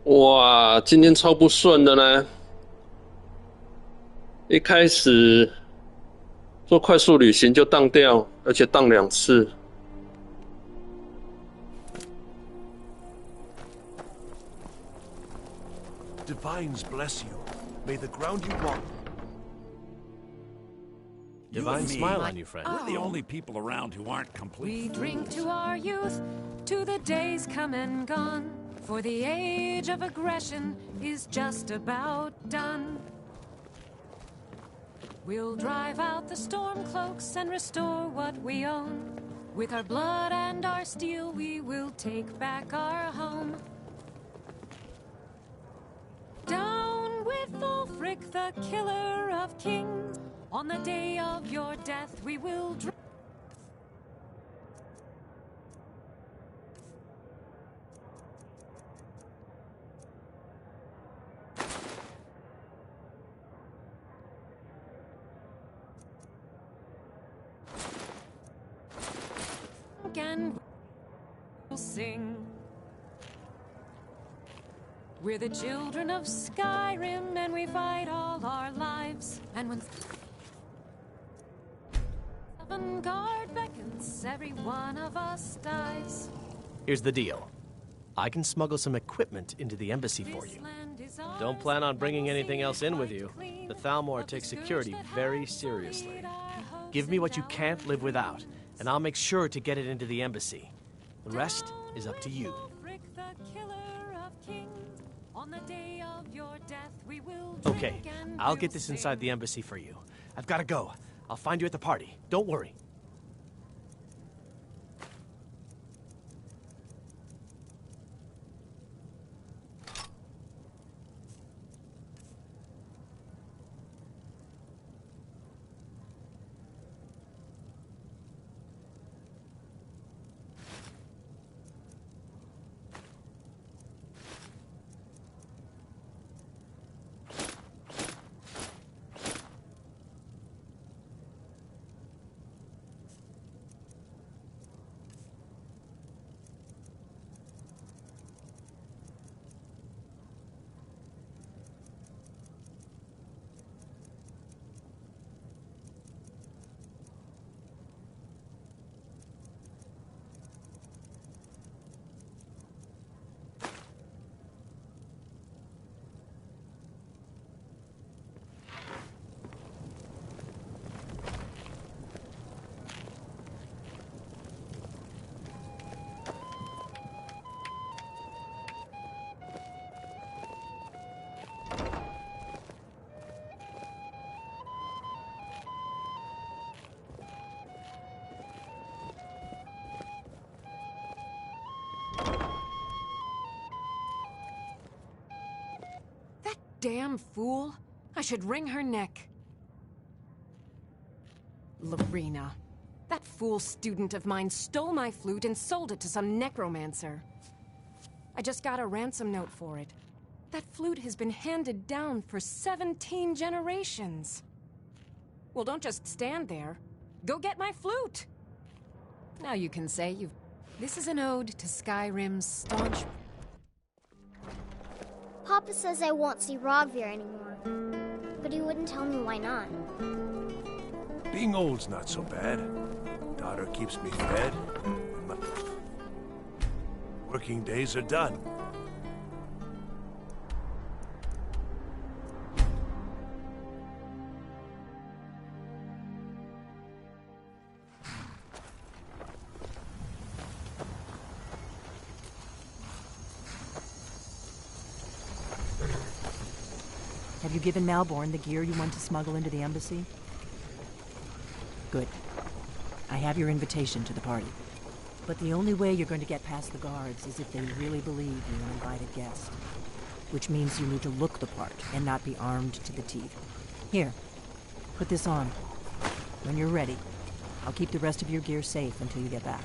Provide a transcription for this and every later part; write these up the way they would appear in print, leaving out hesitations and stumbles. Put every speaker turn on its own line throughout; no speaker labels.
哇，今天超不顺的呢！一开始做快速旅行就当掉，而且当2次。
Divines bless you. May the ground you walk.
Divine smile on you, friend.
We're the only people around who aren't complete.
We drink to our youth, to the days come and gone. For the age of aggression is just about done. We'll drive out the storm cloaks and restore what we own. With our blood and our steel, we will take back our home. Down with Ulfric, the killer of kings. On the day of your death, we will and we'll sing. We're the children of Skyrim, and we fight all our lives. And when Guard beckons, every one of us dies.
Here's the deal. I can smuggle some equipment into the embassy for you. Don't plan on bringing anything else in with you. The Thalmor takes security very seriously. Give me what you can't live without, and I'll make sure to get it into the embassy. The rest is up to you. Okay, I'll get this inside the embassy for you. I've got to go. I'll find you at the party. Don't worry.
Damn fool. I should wring her neck. Lorena. That fool student of mine stole my flute and sold it to some necromancer. I just got a ransom note for it. That flute has been handed down for 17 generations. Well, don't just stand there. Go get my flute! Now you can say you've... This is an ode to Skyrim's staunch...
Papa says I won't see Rogvir anymore, but he wouldn't tell me why not.
Being old's not so bad. Daughter keeps me fed. My working days are done.
Have you given Malborn the gear you want to smuggle into the embassy? Good. I have your invitation to the party. But the only way you're going to get past the guards is if they really believe you're an invited guest. Which means you need to look the part and not be armed to the teeth. Here, put this on. When you're ready, I'll keep the rest of your gear safe until you get back.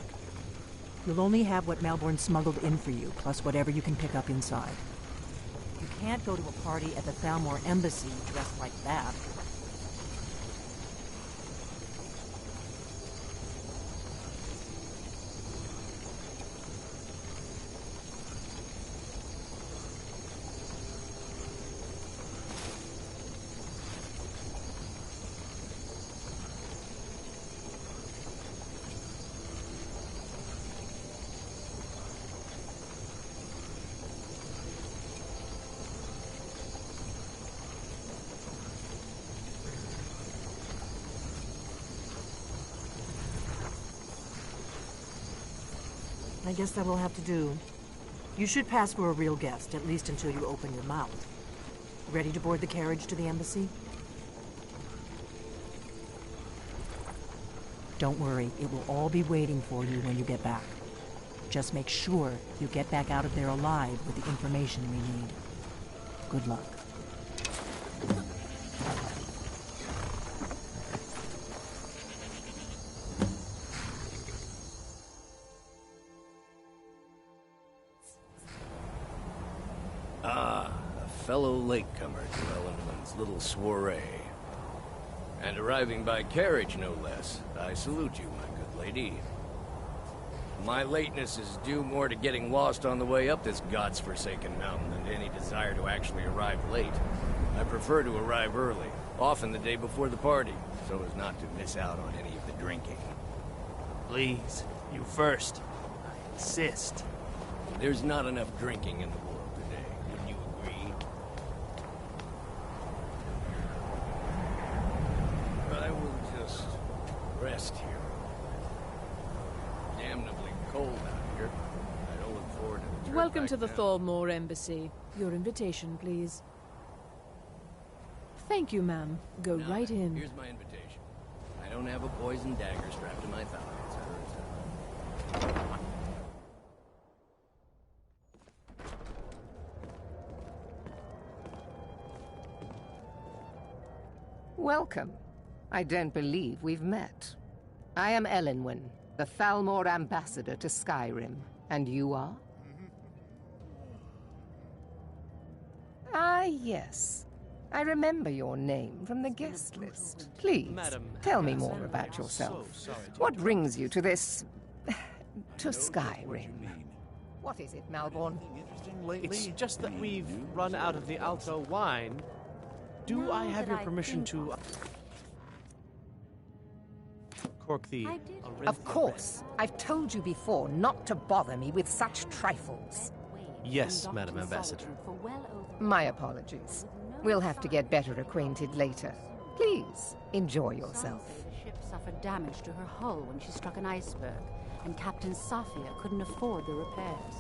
You'll only have what Malborn smuggled in for you, plus whatever you can pick up inside. You can't go to a party at the Thalmor embassy dressed like that. I guess that will have to do. You should pass for a real guest, at least until you open your mouth. Ready to board the carriage to the embassy? Don't worry, it will all be waiting for you when you get back. Just make sure you get back out of there alive with the information we need. Good luck.
Fellow latecomer to Ellenman's little soiree. And arriving by carriage, no less. I salute you, my good lady. My lateness is due more to getting lost on the way up this god's-forsaken mountain than to any desire to actually arrive late. I prefer to arrive early, often the day before the party, so as not to miss out on any of the drinking.
Please, you first. I insist.
There's not enough drinking in the world today, wouldn't you agree? I will just rest here. Damnably cold out here. I don't look forward to the trip
Welcome
back
to the
now.
Thalmor Embassy. Your invitation, please. Thank you, ma'am. Go
Now,
right in.
Here's my invitation. I don't have a poison dagger strapped to my thigh, etc., etc.
Welcome. I don't believe we've met. I am Elenwen, the Thalmor ambassador to Skyrim. And you are? Ah, yes. I remember your name from the guest list. Please, tell me more about yourself. What brings you to this... to Skyrim? What is it, Malborn?
It's just that we've run out of the Alto wine. Do I have your permission to... cork the...
Of course. I've told you before not to bother me with such trifles.
Yes, Madam Ambassador.
My apologies. We'll have to get better acquainted later. Please, enjoy yourself.
The ship suffered damage to her hull when she struck an iceberg, and Captain Safia couldn't afford the repairs.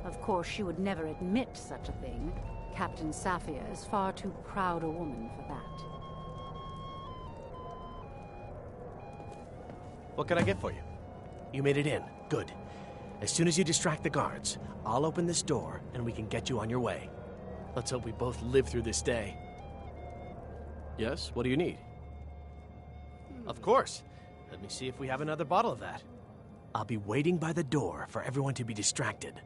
Of course, she would never admit such a thing. Captain Safia is far too proud a woman for that.
What can I get for you? You made it in. Good. As soon as you distract the guards, I'll open this door and we can get you on your way. Let's hope we both live through this day. Yes? What do you need? Of course. Let me see if we have another bottle of that. I'll be waiting by the door for everyone to be distracted.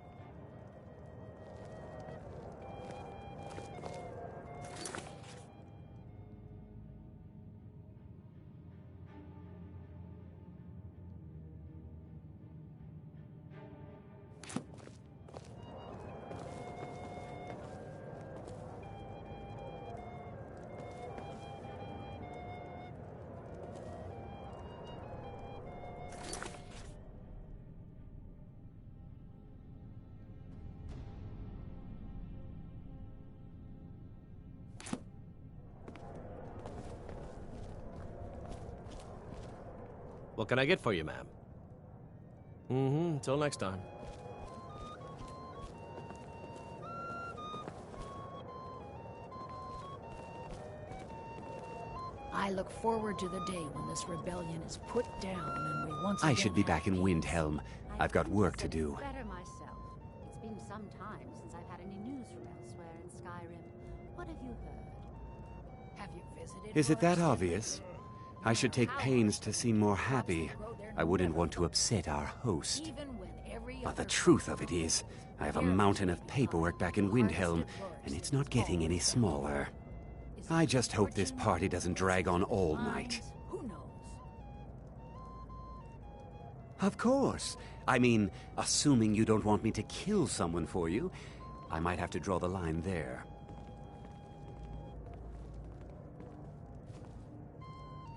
What can I get for you, ma'am? Until next time.
I look forward to the day when this rebellion is put down and we once
I
again
should be
have
back in
peace.
Windhelm. I've got work to do.
Better myself. It's been some time since I've had any news from elsewhere in Skyrim. What have you heard?
Have you visited?
Is it that
Forest?
obvious? I should take pains to seem more happy. I wouldn't want to upset our host.
Even when every
But the
other
truth of it is, I have a mountain of paperwork back in Windhelm, and it's not getting any smaller. I just hope this party doesn't drag on all night.
Who knows?
Of course. I mean, assuming you don't want me to kill someone for you, I might have to draw the line there.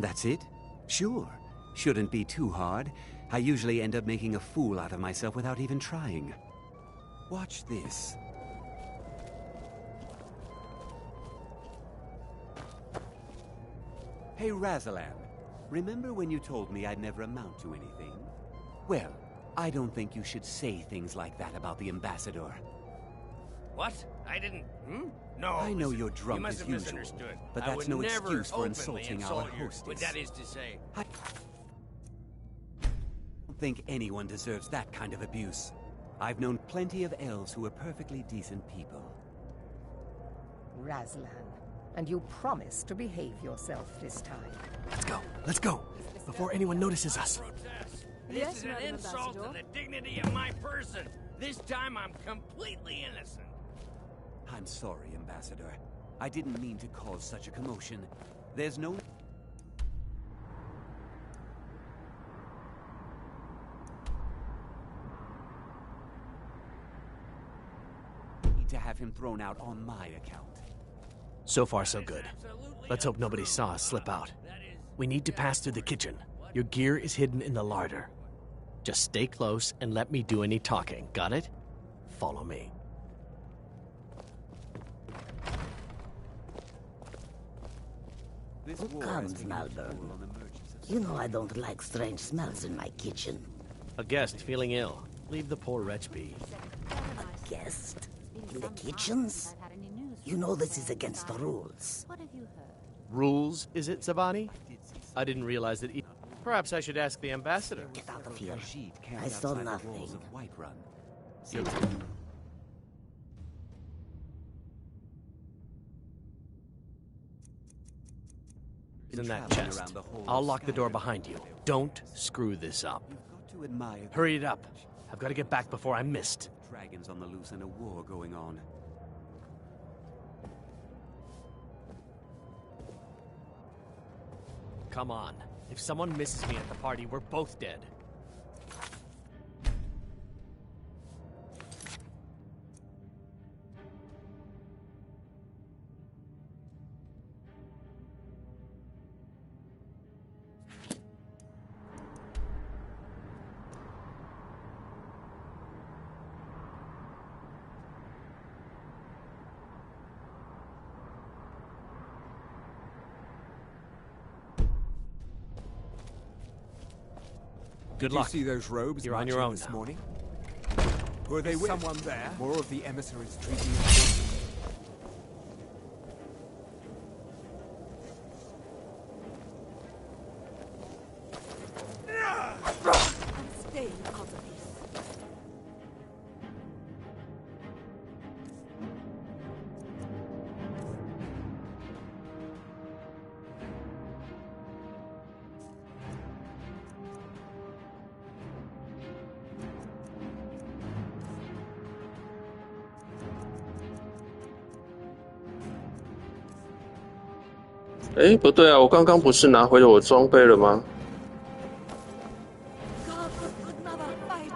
That's it? Sure. Shouldn't be too hard. I usually end up making a fool out of myself without even trying. Watch this. Hey, Razalan. Remember when you told me I'd never amount to anything? Well, I don't think you should say things like that about the ambassador.
What? I didn't... No,
I know
listen,
you're drunk
you must
as
have
usual,
misunderstood.
but
I
that's
would
no
never
excuse for
openly
insulting our
insult your-
hostess.
What that is to say...
I don't think anyone deserves that kind of abuse. I've known plenty of elves who are perfectly decent people.
Razlan, and you promise to behave yourself this time.
Let's go, before anyone notices us.
This is an insult to the dignity of my person. This time I'm completely innocent.
I'm sorry, Ambassador. I didn't mean to cause such a commotion. There's no... need to have him thrown out on my account.
So far, so good. Let's hope nobody saw us slip out. We need to pass through the kitchen. Your gear is hidden in the larder. Just stay close and let me do any talking. Got it? Follow me.
Who comes, Malvern? You know I don't like strange smells in my kitchen.
A guest feeling ill. Leave the poor wretch be.
A guest? In the kitchens? You know this is against the rules.
Rules, is it, Savani? I didn't realize that... Perhaps I should ask the ambassador.
Get out of here. I saw nothing.
In that chest. I'll lock the door behind you. Don't screw this up. Hurry it up. I've got to get back before I'm missed.
Dragons on the loose and a war going on.
Come on. If someone misses me at the party, we're both dead. Good luck.
Did you see those robes
You're on your own
this
now.
morning? Were they
Is
with
someone there?
More of the emissaries treating you.
Stay out of this.
哎，不对啊，我刚刚不是拿回了我装备了吗？
God, another fight.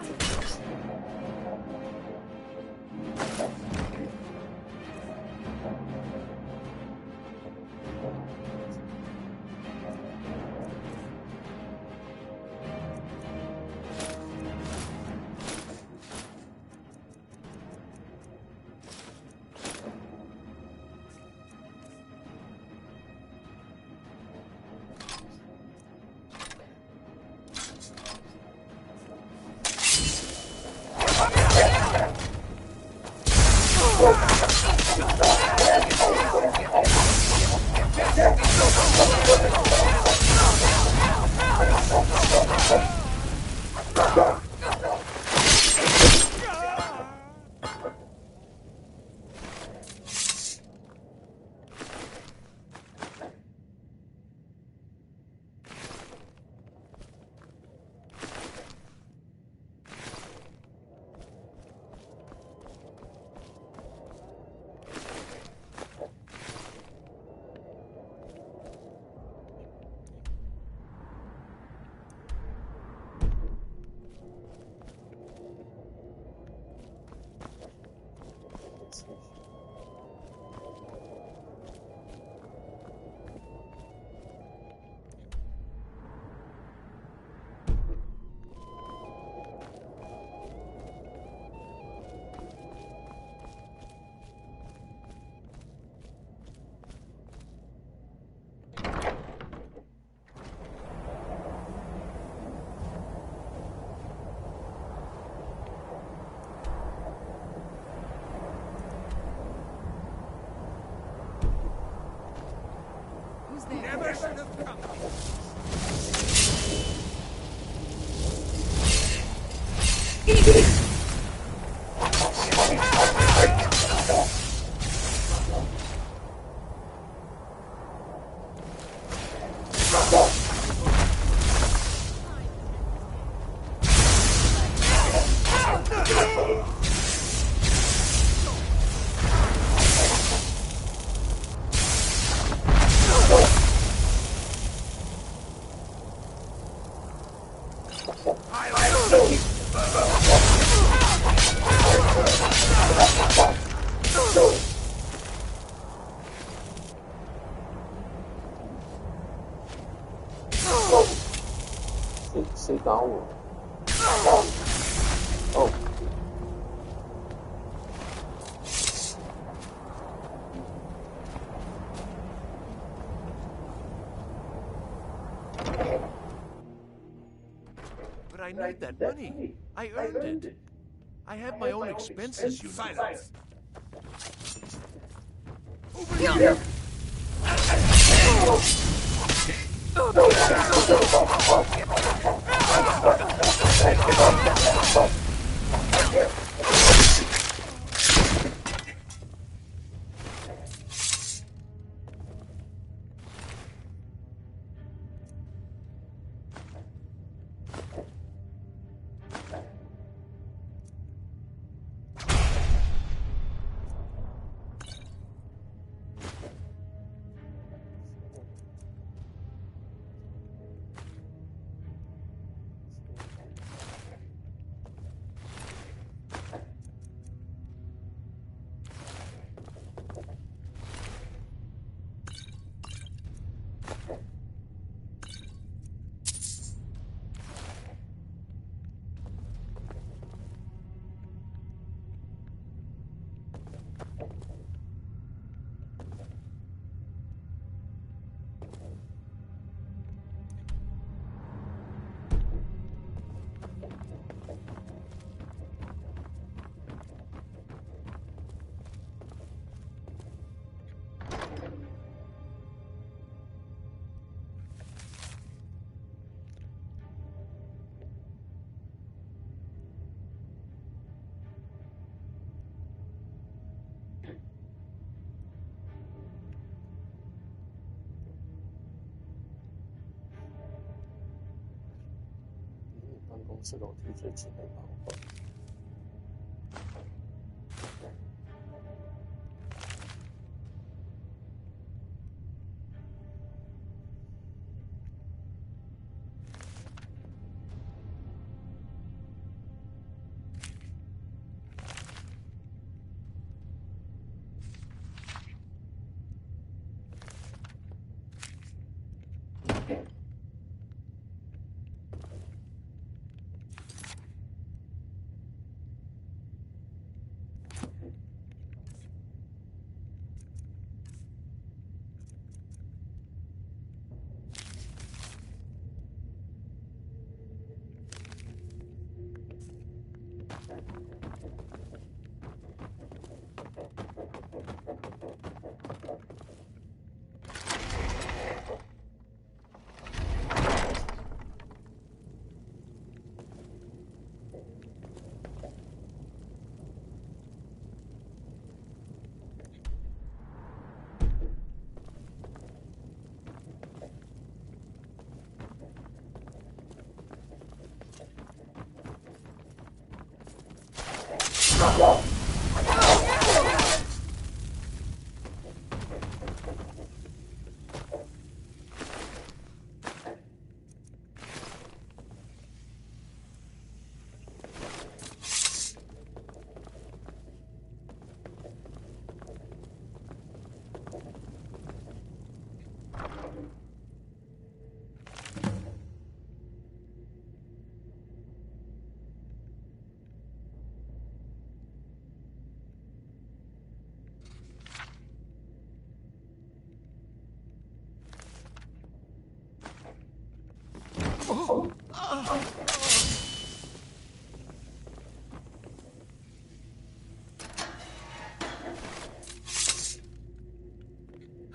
谁打我？哦。
But I need that money. I earned it. I have my own expenses, you know.
Silence.
Over here!
办公室楼梯最近的跑法。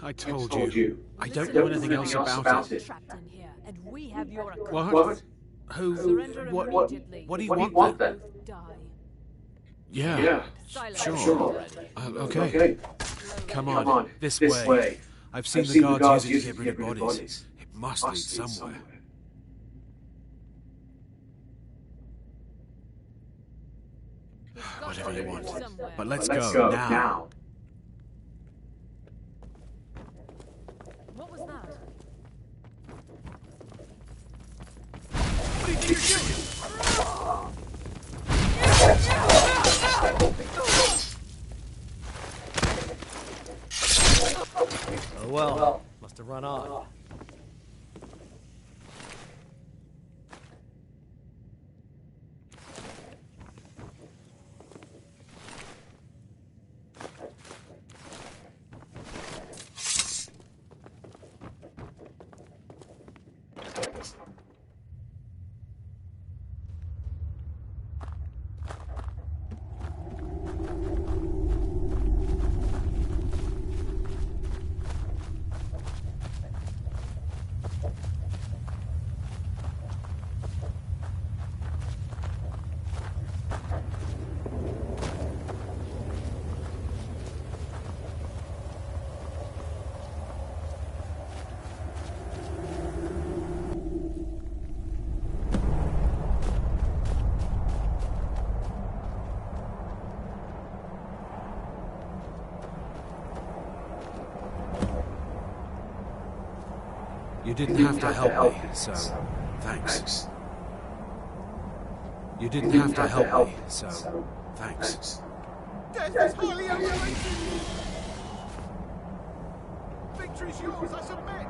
I told you. I don't know anything else about it.
Trapped in here, and we have your
What? Who? What do you want then?
Die.
Yeah. Sure. Okay. Come on. This way. I've seen the guards using it to get rid of bodies. It must lead somewhere. Whatever you want. But let's go now.
What was that?
What do you think you're doing?
Oh well, must have run off.
You didn't have to help me, so thanks. You didn't have to help me, so thanks.
Death is highly underrated! Victory's yours, I submit!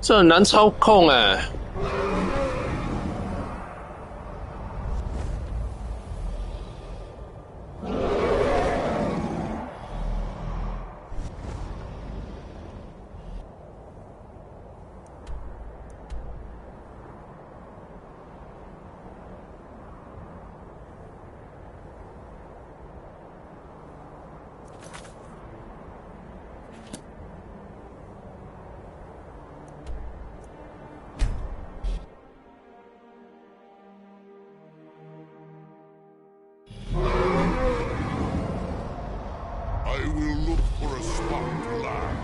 这很难操控哎。
I will look for a spot to land.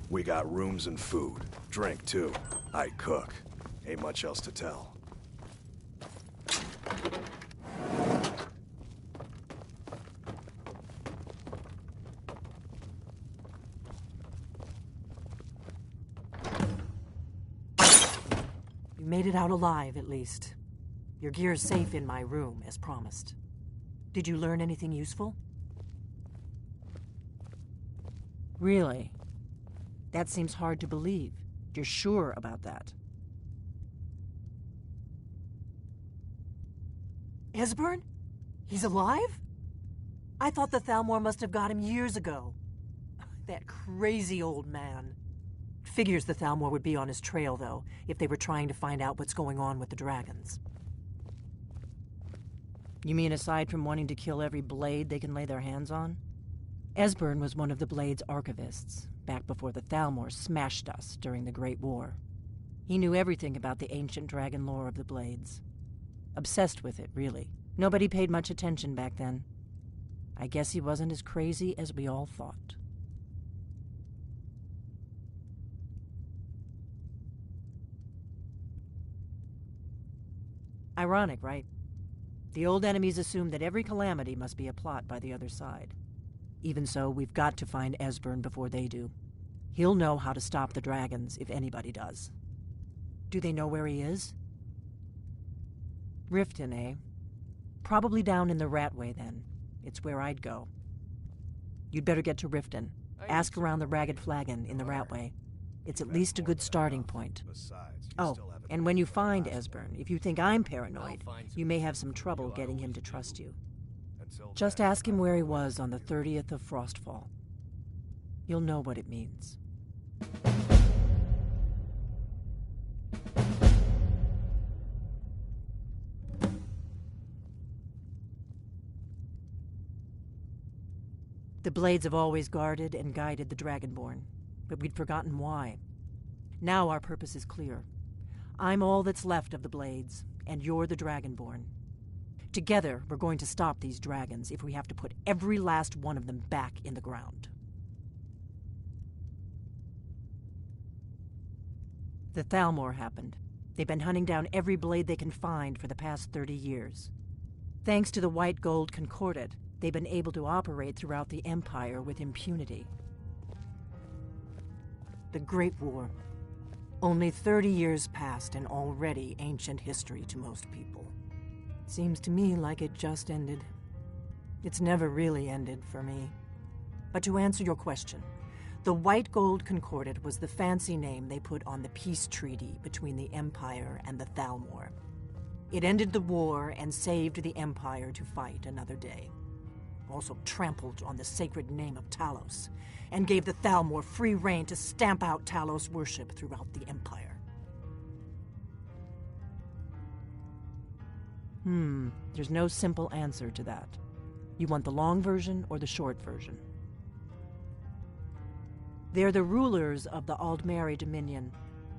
We got rooms and food. Drink, too. I cook. Ain't much else to tell.
made it out alive, at least. Your gear's safe in my room, as promised. Did you learn anything useful? Really? That seems hard to believe. You're sure about that? Esbern? He's alive? I thought the Thalmor must have got him years ago. That crazy old man. Figures the Thalmor would be on his trail, though, if they were trying to find out what's going on with the dragons. You mean aside from wanting to kill every blade they can lay their hands on? Esbern was one of the Blade's archivists, back before the Thalmor smashed us during the Great War. He knew everything about the ancient dragon lore of the Blades. Obsessed with it, really. Nobody paid much attention back then. I guess he wasn't as crazy as we all thought. Ironic, right? The old enemies assume that every calamity must be a plot by the other side. Even so, we've got to find Esbern before they do. He'll know how to stop the dragons, if anybody does. Do they know where he is? Riften, eh? Probably down in the Ratway, then. It's where I'd go. You'd better get to Riften. Ask around the Ragged Flagon in the Ratway. It's at least a good starting point. Oh, and when you find Esbern, if you think I'm paranoid, you may have some trouble getting him to trust you. Just ask him where he was on the 30th of Frostfall. You'll know what it means. The Blades have always guarded and guided the Dragonborn, but we'd forgotten why. Now our purpose is clear. I'm all that's left of the Blades, and you're the Dragonborn. Together, we're going to stop these dragons if we have to put every last one of them back in the ground. The Thalmor happened. They've been hunting down every blade they can find for the past 30 years. Thanks to the White Gold Concordat, they've been able to operate throughout the Empire with impunity. The Great War. Only 30 years passed and already ancient history to most people. Seems to me like it just ended. It's never really ended for me. But to answer your question, the White Gold Concordat was the fancy name they put on the peace treaty between the Empire and the Thalmor. It ended the war and saved the Empire to fight another day. Also trampled on the sacred name of Talos, and gave the Thalmor free rein to stamp out Talos worship throughout the Empire. There's no simple answer to that. You want the long version or the short version? They're the rulers of the Aldmeri Dominion,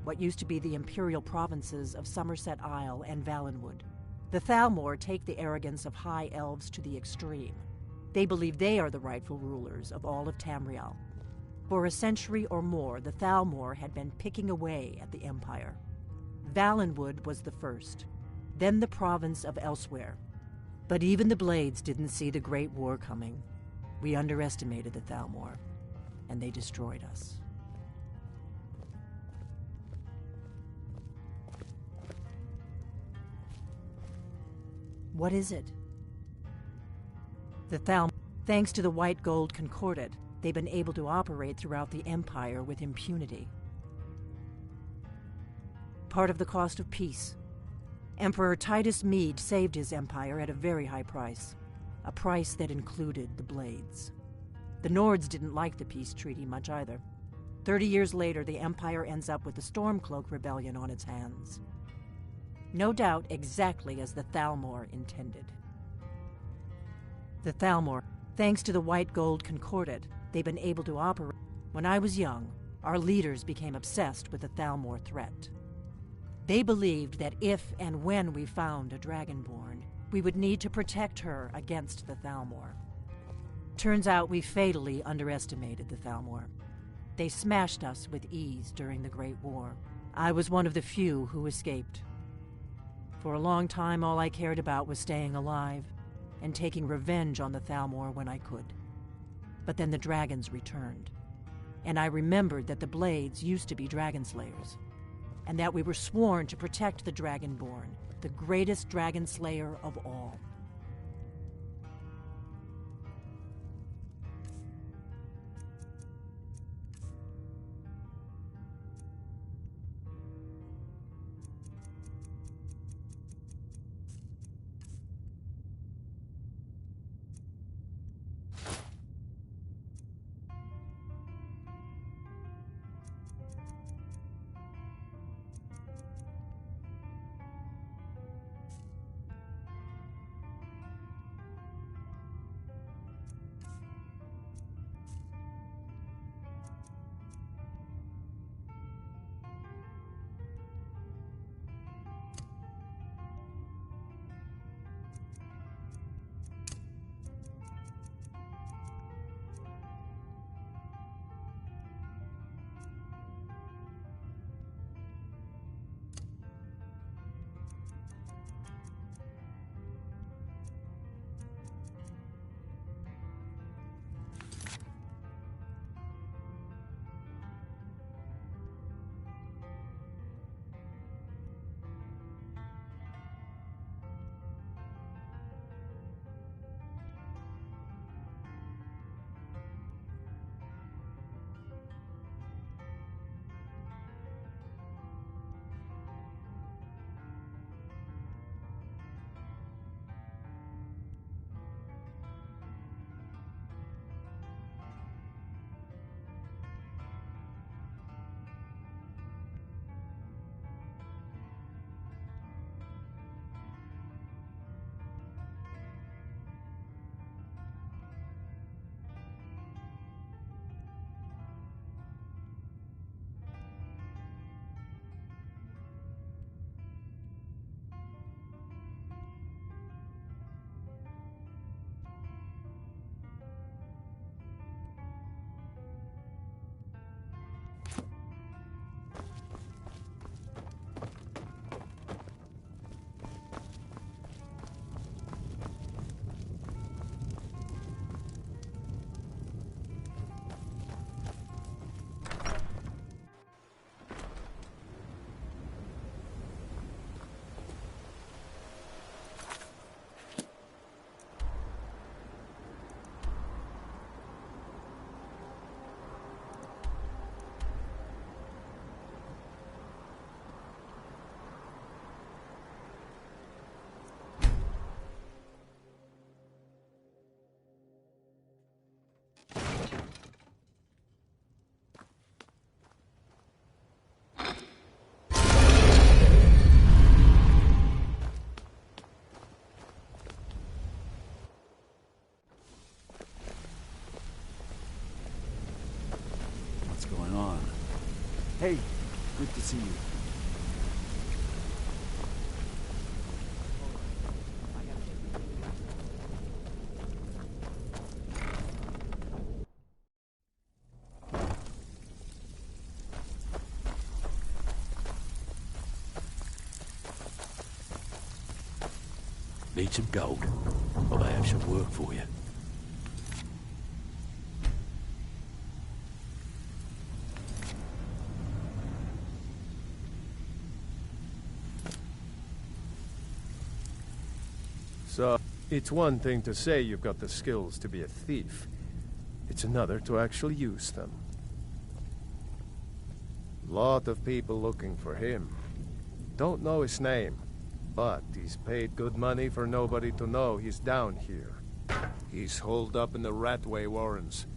what used to be the imperial provinces of Somerset Isle and Valenwood. The Thalmor take the arrogance of high elves to the extreme. They believe they are the rightful rulers of all of Tamriel. For a century or more, the Thalmor had been picking away at the Empire. Valenwood was the first, then the province of Elsewhere. But even the Blades didn't see the Great War coming. We underestimated the Thalmor, and they destroyed us. What is it? The Thalmor, thanks to the White Gold Concordat, they've been able to operate throughout the Empire with impunity. Part of the cost of peace. Emperor Titus Mede saved his empire at a very high price. A price that included the Blades. The Nords didn't like the peace treaty much either. 30 years later, the Empire ends up with the Stormcloak Rebellion on its hands. No doubt exactly as the Thalmor intended. The Thalmor, thanks to the White Gold Concordat, they've been able to operate. When I was young, our leaders became obsessed with the Thalmor threat. They believed that if and when we found a Dragonborn, we would need to protect her against the Thalmor. Turns out we fatally underestimated the Thalmor. They smashed us with ease during the Great War. I was one of the few who escaped. For a long time, all I cared about was staying alive and taking revenge on the Thalmor when I could. But then the dragons returned, and I remembered that the Blades used to be dragon slayers. and that we were sworn to protect the Dragonborn, the greatest dragon slayer of all.
Hey, good to see you.
Need some gold? Well, I have some work for you.
So, it's one thing to say you've got the skills to be a thief. It's another to actually use them. Lot of people looking for him. Don't know his name, but he's paid good money for nobody to know he's down here. He's holed up in the Ratway Warrens.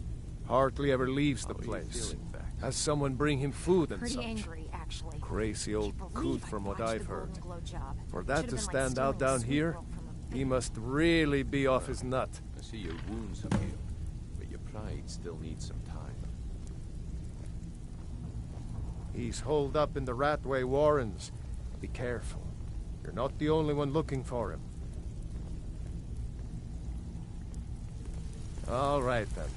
Hardly ever leaves the place. Has someone bring him food and
Pretty
such.
angry, actually.
Crazy old coot from what I've heard.
Job.
For that
Should've
to
been like
stand out
stealing
down
a sweet
here,
roll from a
he must really be off his nut.
I see your wounds have healed, but your pride still needs some time.
He's holed up in the Ratway Warrens. Be careful. You're not the only one looking for him. All right, then.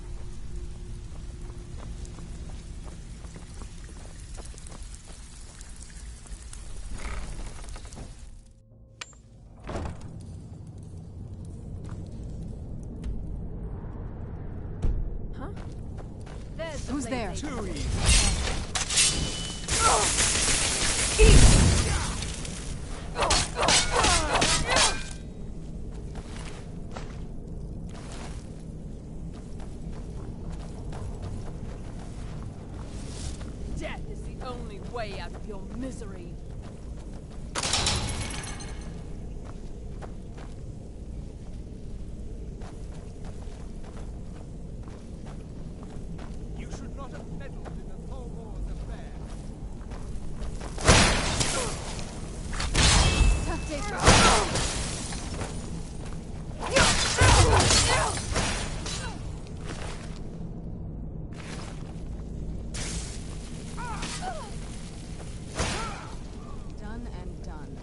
Who's there?
Too easy.
out of your misery.
You should not have meddled in the Thalmor's affair.
Tough day for done and done.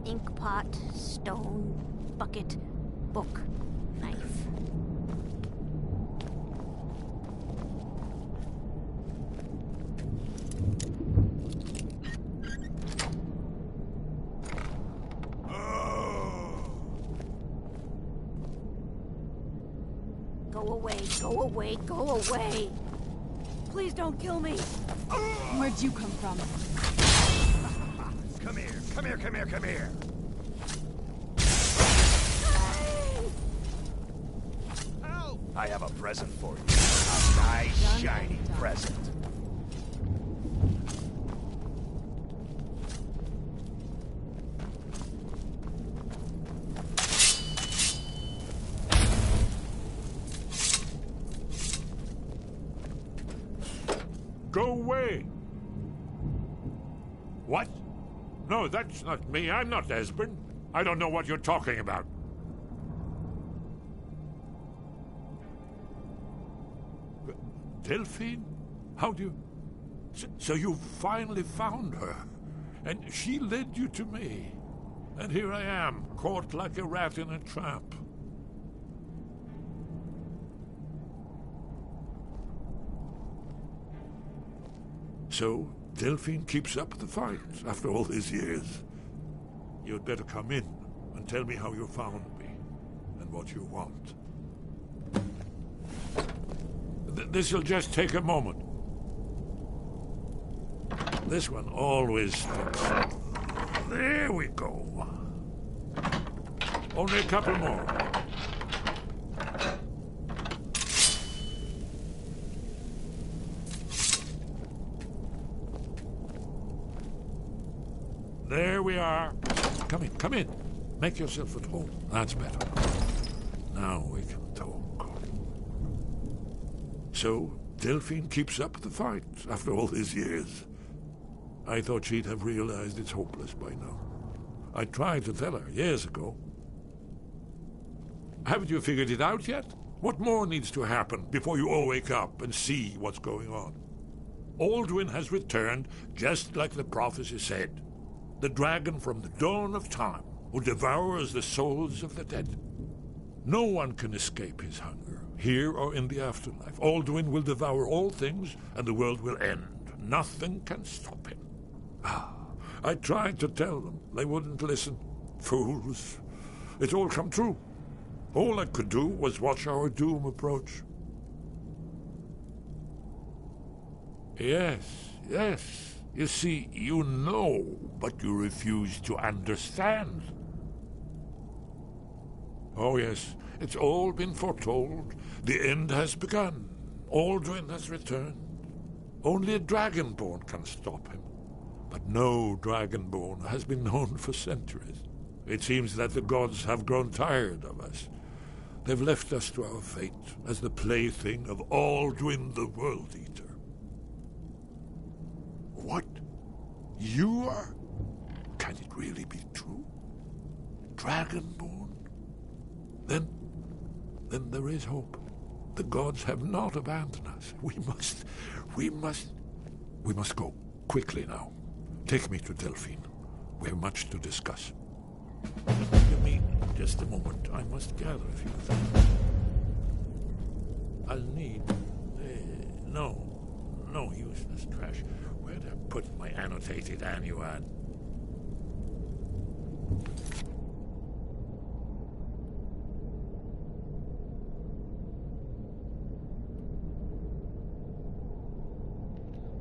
Inkpot, stone, bucket, book, knife. Go away, go away, go away! Please don't kill me!
Where'd you come from?
Come here, come here, come here, come here!
Help!
I have a present for you. A nice, shiny present.
Go away! What? No, that's not me. I'm not Esben. I don't know what you're talking about. Delphine? How do you... So you finally found her. And she led you to me. And here I am, caught like a rat in a trap. So, Delphine keeps up the fight after all these years. You'd better come in and tell me how you found me and what you want. This'll just take a moment. This one always sticks. There we go. Only a couple more. There we are. Come in, come in. Make yourself at home. That's better. Now we can talk. So, Delphine keeps up the fight after all these years. I thought she'd have realized it's hopeless by now. I tried to tell her years ago. Haven't you figured it out yet? What more needs to happen before you all wake up and see what's going on? Alduin has returned just like the prophecy said. The dragon from the dawn of time who devours the souls of the dead. No one can escape his hunger, here or in the afterlife. Alduin will devour all things, and the world will end. Nothing can stop him. I tried to tell them. They wouldn't listen. Fools. It's all come true. All I could do was watch our doom approach. Yes, yes. You see, you know, but you refuse to understand. Oh yes, it's all been foretold. The end has begun. Aldrin has returned. Only a Dragonborn can stop him. But no Dragonborn has been known for centuries. It seems that the gods have grown tired of us. They've left us to our fate as the plaything of Aldrin the World Eater. What? You are? Can it really be true? Dragonborn? Then there is hope. The gods have not abandoned us. We must go. Quickly now. Take me to Delphine. We have much to discuss. Give me just a moment. I must gather a few things. I'll need... No useless trash. Where'd I put my annotated annuad?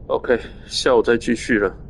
OK， 下午再继续了。